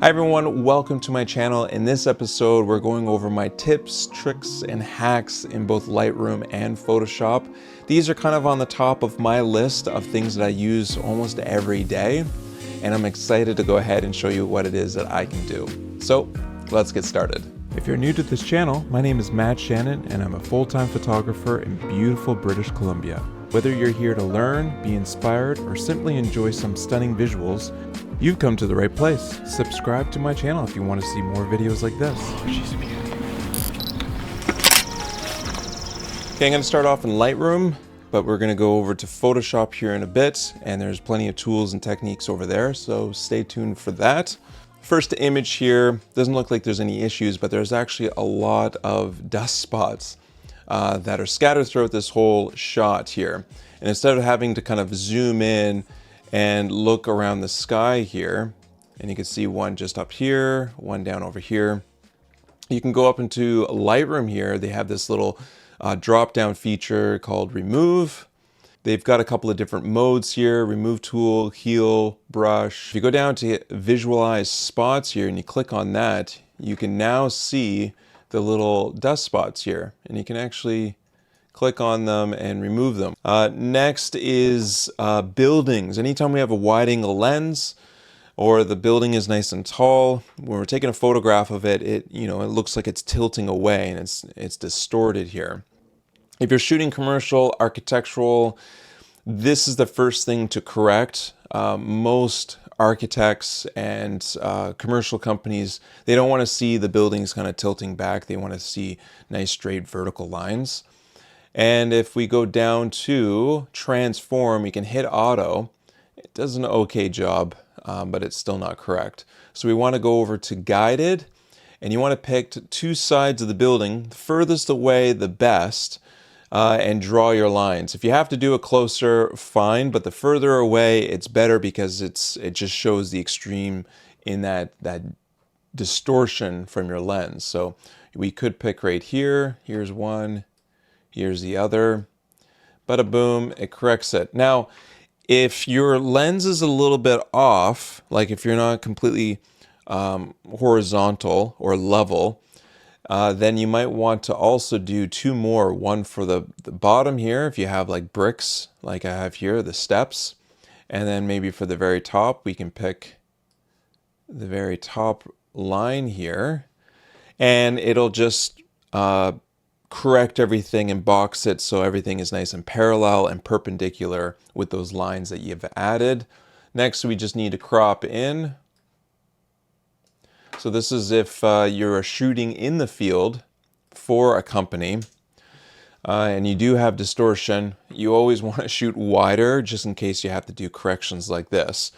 Hi everyone, welcome to my channel. In this episode, we're going over my tips, tricks, and hacks in both Lightroom and Photoshop. These are kind of on the top of my list of things that I use almost every day, and I'm excited to go ahead and show you what it is that I can do. So let's get started. If you're new to this channel, my name is Shannon, and I'm a full-time photographer in beautiful British Columbia. Whether you're here to learn, be inspired, or simply enjoy some stunning visuals, you've come to the right place. Subscribe to my channel if you want to see more videos like this. Oh, she's a beauty. Okay, I'm going to start off in Lightroom, but we're going to go over to Photoshop here in a bit, and there's plenty of tools and techniques over there, so stay tuned for that. First image here, doesn't look like there's any issues, but there's actually a lot of dust spots that are scattered throughout this whole shot here. And instead of having to kind of zoom in and look around the sky here, and you can see one just up here, one down over here, you can go up into Lightroom here. They have this little drop down feature called remove. They've got a couple of different modes here: remove tool, heal, brush. If you go down to visualize spots here and you click on that, you can now see the little dust spots here, and you can actually click on them and remove them. Next is buildings. Anytime we have a wide angle lens or the building is nice and tall, when we're taking a photograph of it, it looks like it's tilting away and it's distorted here. If you're shooting commercial, architectural, this is the first thing to correct. Most architects and commercial companies, they don't want to see the buildings kind of tilting back. They want to see nice straight vertical lines. And if we go down to transform, you can hit auto. It does an okay job, but it's still not correct. So we want to go over to guided, and you want to pick two sides of the building, furthest away the best, and draw your lines. If you have to do it closer, fine, but the further away, it's better because it just shows the extreme in that distortion from your lens. So we could pick right here. Here's one. Here's the other. Bada boom, it corrects it. Now, if your lens is a little bit off, like if you're not completely horizontal or level, then you might want to also do two more. One for the bottom here, if you have like bricks, like I have here, the steps. And then maybe for the very top, we can pick the very top line here. And it'll just correct everything and box it so everything is nice and parallel and perpendicular with those lines that you've added. Next, we just need to crop in. So this is if you're shooting in the field for a company and you do have distortion, you always want to shoot wider just in case you have to do corrections like this.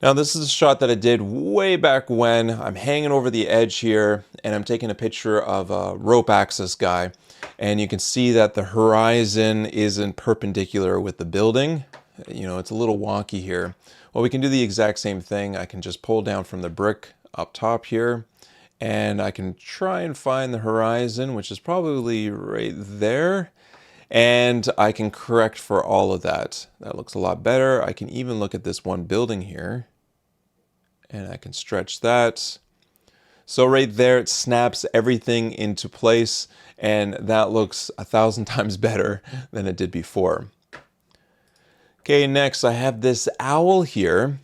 Now this is a shot that I did way back when. I'm hanging over the edge here and I'm taking a picture of a rope access guy, and you can see that the horizon isn't perpendicular with the building. It's a little wonky here. Well, we can do the exact same thing. I can just pull down from the brick up top here, and I can try and find the horizon, which is probably right there, and I can correct for all of that. That looks a lot better. I can even look at this one building here, and I can stretch that. So right there, it snaps everything into place, and that looks 1,000 times better than it did before. Okay, next I have this owl here,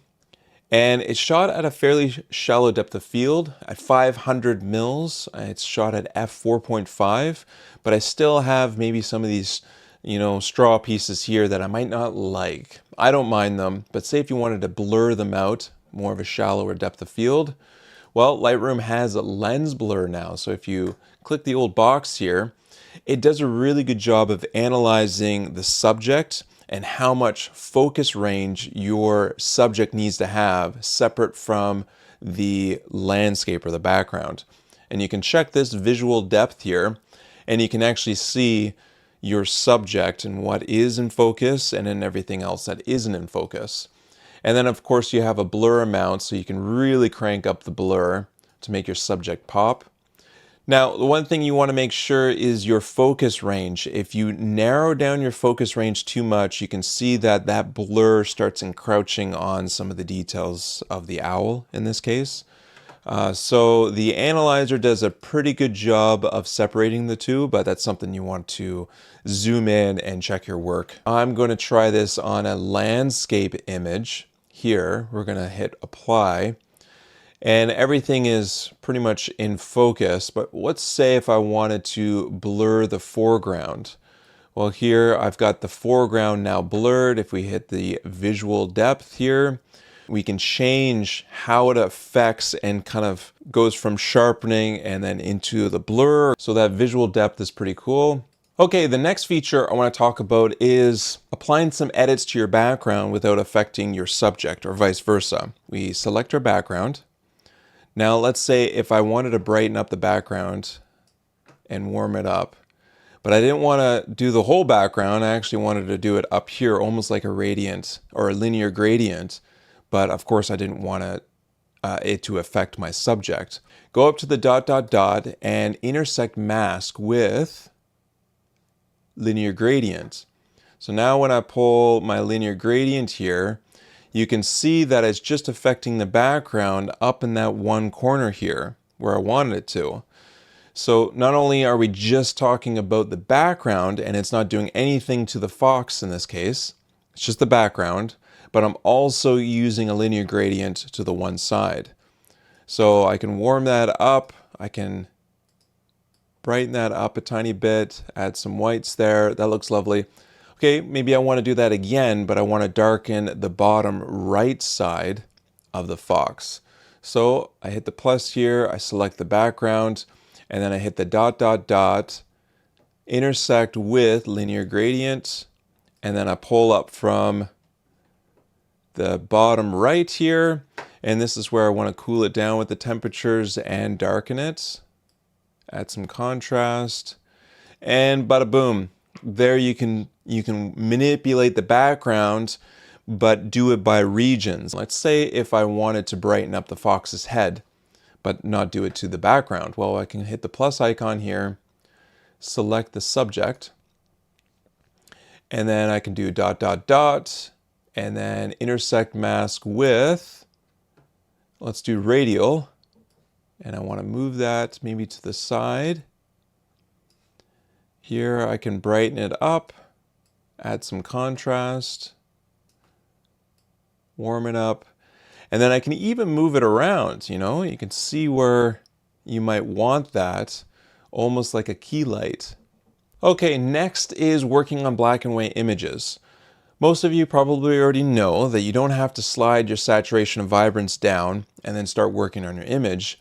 and it's shot at a fairly shallow depth of field at 500 mils. It's shot at f4.5, but I still have maybe some of these, straw pieces here that I might not like. I don't mind them, but say if you wanted to blur them out, more of a shallower depth of field, well, Lightroom has a lens blur now. So if you click the old box here, it does a really good job of analyzing the subject and how much focus range your subject needs to have separate from the landscape or the background. And you can check this visual depth here, and you can actually see your subject and what is in focus and then everything else that isn't in focus. And then of course you have a blur amount, so you can really crank up the blur to make your subject pop. Now, the one thing you want to make sure is your focus range. If you narrow down your focus range too much, you can see that blur starts encroaching on some of the details of the owl in this case. So the analyzer does a pretty good job of separating the two, but that's something you want to zoom in and check your work. I'm going to try this on a landscape image. Here, we're going to hit apply, and everything is pretty much in focus, but let's say if I wanted to blur the foreground. Well, here I've got the foreground now blurred. If we hit the visual depth here, we can change how it affects and kind of goes from sharpening and then into the blur. So that visual depth is pretty cool. Okay, the next feature I want to talk about is applying some edits to your background without affecting your subject, or vice versa. We select our background. Now let's say if I wanted to brighten up the background and warm it up, but I didn't want to do the whole background. I actually wanted to do it up here, almost like a gradient or a linear gradient. But of course I didn't want it to affect my subject. Go up to the dot, dot, dot and intersect mask with linear gradient. So now when I pull my linear gradient here, you can see that it's just affecting the background up in that one corner here where I wanted it to. So not only are we just talking about the background and it's not doing anything to the fox in this case, it's just the background, but I'm also using a linear gradient to the one side. So I can warm that up, I can brighten that up a tiny bit, add some whites there, that looks lovely. Okay, maybe I want to do that again, but I want to darken the bottom right side of the fox. So I hit the plus here, I select the background, and then I hit the dot, dot, dot, intersect with linear gradient, and then I pull up from the bottom right here, and this is where I want to cool it down with the temperatures and darken it. Add some contrast, and bada boom. There you can manipulate the background, but do it by regions. Let's say if I wanted to brighten up the fox's head, but not do it to the background. Well, I can hit the plus icon here, select the subject, and then I can do dot, dot, dot, and then intersect mask with, let's do radial, and I want to move that maybe to the side. Here I can brighten it up, add some contrast, warm it up, and then I can even move it around, you know? You can see where you might want that, almost like a key light. Okay, next is working on black and white images. Most of you probably already know that you don't have to slide your saturation and vibrance down and then start working on your image,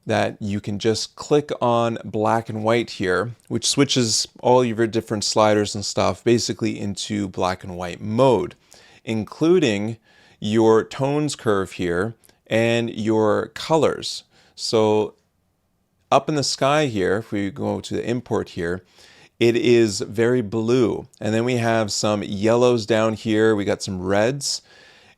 that you can just click on black and white here, which switches all of your different sliders and stuff basically into black and white mode, including your tones curve here and your colors. So up in the sky here, if we go to the import here, it is very blue. And then we have some yellows down here. We got some reds.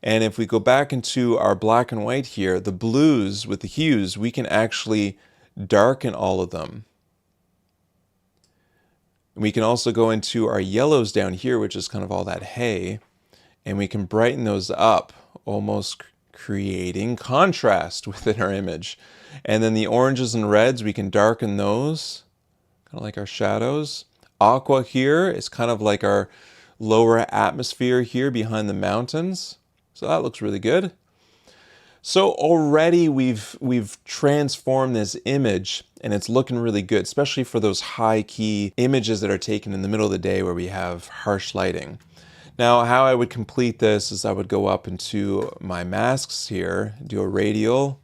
And if we go back into our black and white here, the blues with the hues, we can actually darken all of them. We can also go into our yellows down here, which is kind of all that hay, and we can brighten those up, almost creating contrast within our image. And then the oranges and reds, we can darken those, kind of like our shadows. Aqua here is kind of like our lower atmosphere here behind the mountains. So that looks really good. So already we've transformed this image and it's looking really good, especially for those high key images that are taken in the middle of the day where we have harsh lighting. Now, how I would complete this is I would go up into my masks here, do a radial,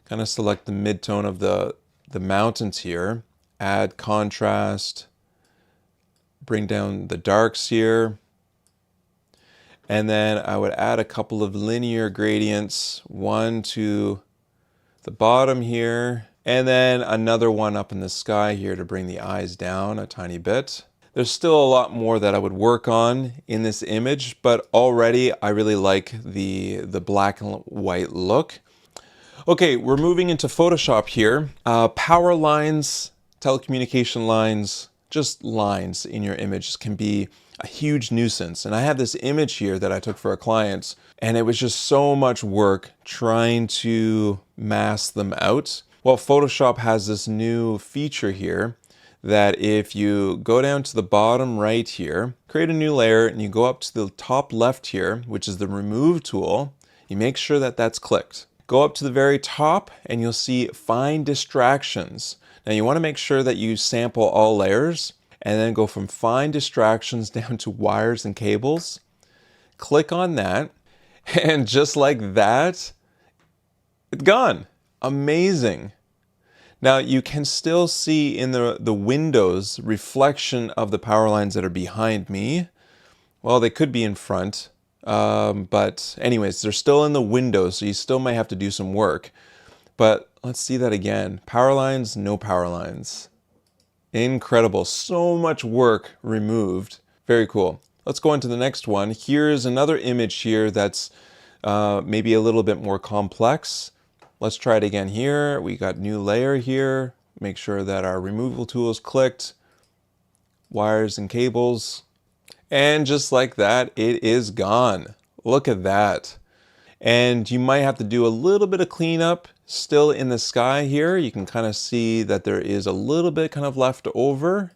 kind of select the mid-tone of the mountains here, add contrast, bring down the darks here, and then I would add a couple of linear gradients, one to the bottom here, and then another one up in the sky here to bring the eyes down a tiny bit. There's still a lot more that I would work on in this image, but already I really like the black and white look. Okay, we're moving into Photoshop here. Power lines, telecommunication lines, just lines in your image can be a huge nuisance. And I have this image here that I took for a client, and it was just so much work trying to mask them out. Well, Photoshop has this new feature here that if you go down to the bottom right here, create a new layer, and you go up to the top left here, which is the remove tool, you make sure that that's clicked. Go up to the very top and you'll see find distractions. Now you want to make sure that you sample all layers and then go from find distractions down to wires and cables. Click on that, and just like that, it's gone. Amazing. Now you can still see in the windows reflection of the power lines that are behind me. Well, they could be in front, but anyways, they're still in the windows, so you still might have to do some work. But let's see that again. Power lines, no power lines. Incredible. So much work removed. Very cool. Let's go into the next one. Here's another image here that's maybe a little bit more complex. Let's try it again here. We got new layer here. Make sure that our removal tool is clicked. Wires and cables. And just like that, it is gone. Look at that. And you might have to do a little bit of cleanup still in the sky here. You can kind of see that there is a little bit kind of left over.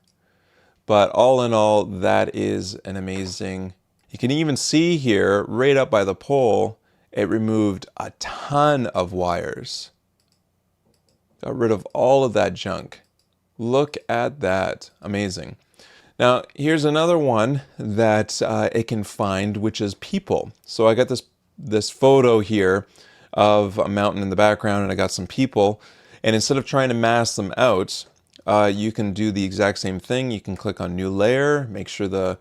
But all in all, that is an amazing. You can even see here, right up by the pole, it removed a ton of wires. Got rid of all of that junk. Look at that. Amazing. Now, here's another one that it can find, which is people. So I got this photo here of a mountain in the background, and I got some people. And instead of trying to mask them out, you can do the exact same thing. You can click on new layer, make sure the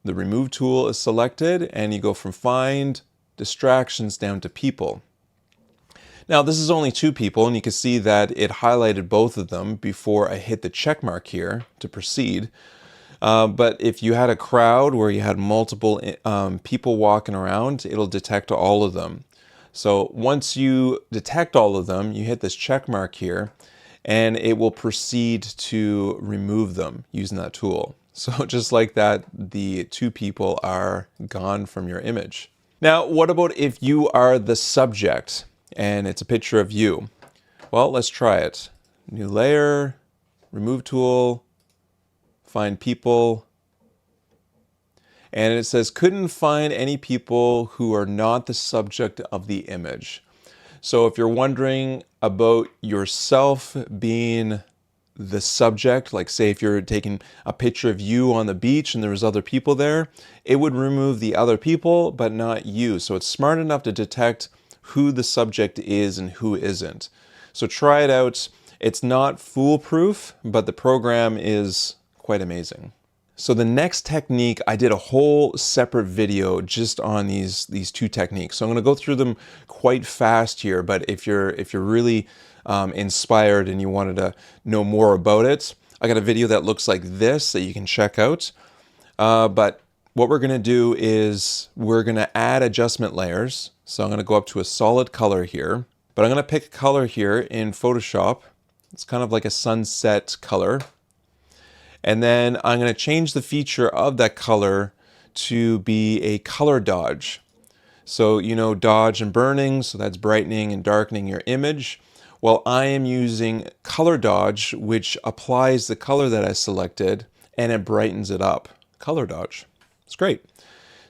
remove tool is selected, and you go from find distractions down to people. Now this is only 2 people, and you can see that it highlighted both of them before I hit the check mark here to proceed. But if you had a crowd where you had multiple people walking around, it'll detect all of them. So once you detect all of them, you hit this check mark here, and it will proceed to remove them using that tool. So just like that, the 2 people are gone from your image. Now, what about if you are the subject and it's a picture of you? Well, let's try it. New layer, remove tool, find people. And it says, couldn't find any people who are not the subject of the image. So if you're wondering about yourself being the subject, like say if you're taking a picture of you on the beach and there was other people there, it would remove the other people, but not you. So it's smart enough to detect who the subject is and who isn't. So try it out. It's not foolproof, but the program is quite amazing. So the next technique, I did a whole separate video just on these 2 techniques. So I'm going to go through them quite fast here, but if you're really inspired and you wanted to know more about it, I got a video that looks like this that you can check out. But what we're going to do is we're going to add adjustment layers. So I'm going to go up to a solid color here, but I'm going to pick a color here in Photoshop. It's kind of like a sunset color. And then I'm going to change the feature of that color to be a color dodge. So, you know, dodge and burning, so that's brightening and darkening your image. Well, I am using color dodge, which applies the color that I selected and it brightens it up. Color dodge. It's great.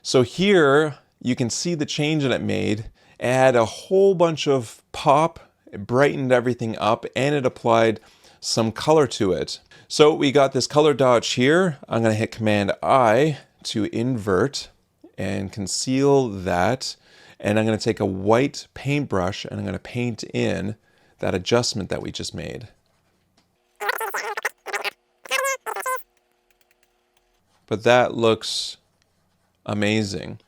So here you can see the change that it made. It had a whole bunch of pop, it brightened everything up, and it applied some color to it. So we got this color dodge here. I'm going to hit Command I to invert and conceal that. And I'm going to take a white paintbrush and I'm going to paint in that adjustment that we just made. But that looks amazing.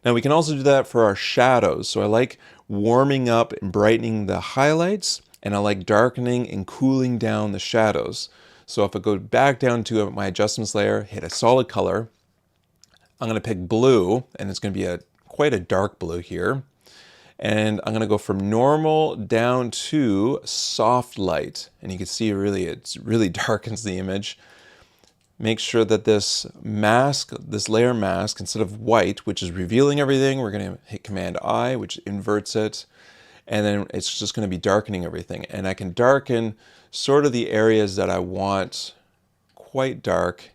Now we can also do that for our shadows. So I like warming up and brightening the highlights, and I like darkening and cooling down the shadows. So if I go back down to my adjustments layer, hit a solid color, I'm going to pick blue, and it's going to be quite a dark blue here. And I'm going to go from normal down to soft light. And you can see it really darkens the image. make sure that this mask, this layer mask, instead of white, which is revealing everything, we're going to hit Command I, which inverts it. And then it's just going to be darkening everything. And I can darken sort of the areas that I want quite dark.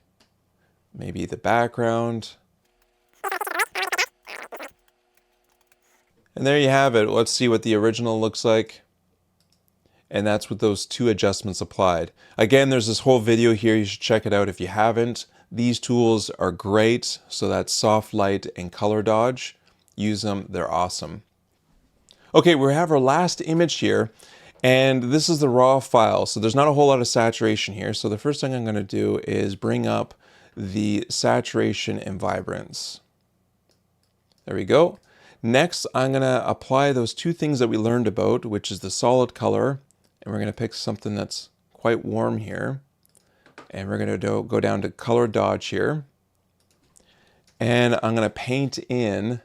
Maybe the background. And there you have it. Let's see what the original looks like. And that's with those 2 adjustments applied. Again, there's this whole video here. You should check it out if you haven't. These tools are great. So that's soft light and color dodge. Use them. They're awesome. Okay, we have our last image here, and this is the raw file. So there's not a whole lot of saturation here. So the first thing I'm going to do is bring up the saturation and vibrance. There we go. Next, I'm going to apply those 2 things that we learned about, which is the solid color, and we're going to pick something that's quite warm here. And we're going to go down to color dodge here. And I'm going to paint in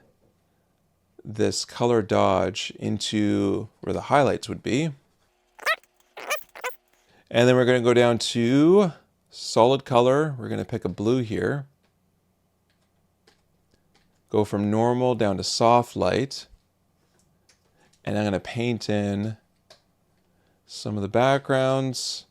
this color dodge into where the highlights would be. And then we're going to go down to solid color. We're going to pick a blue here. Go from normal down to soft light. And I'm going to paint in some of the backgrounds.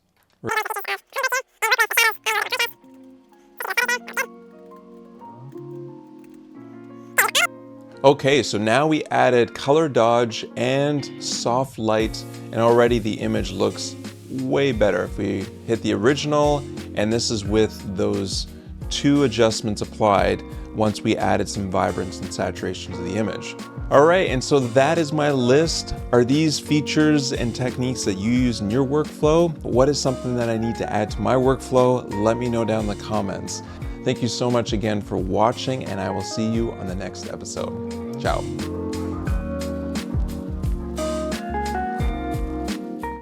Okay, so now we added color dodge and soft light, and already the image looks way better. If we hit the original, and this is with those 2 adjustments applied once we added some vibrance and saturation to the image. All right, and so that is my list. Are these features and techniques that you use in your workflow? What is something that I need to add to my workflow? Let me know down in the comments. Thank you so much again for watching, and I will see you on the next episode. Ciao.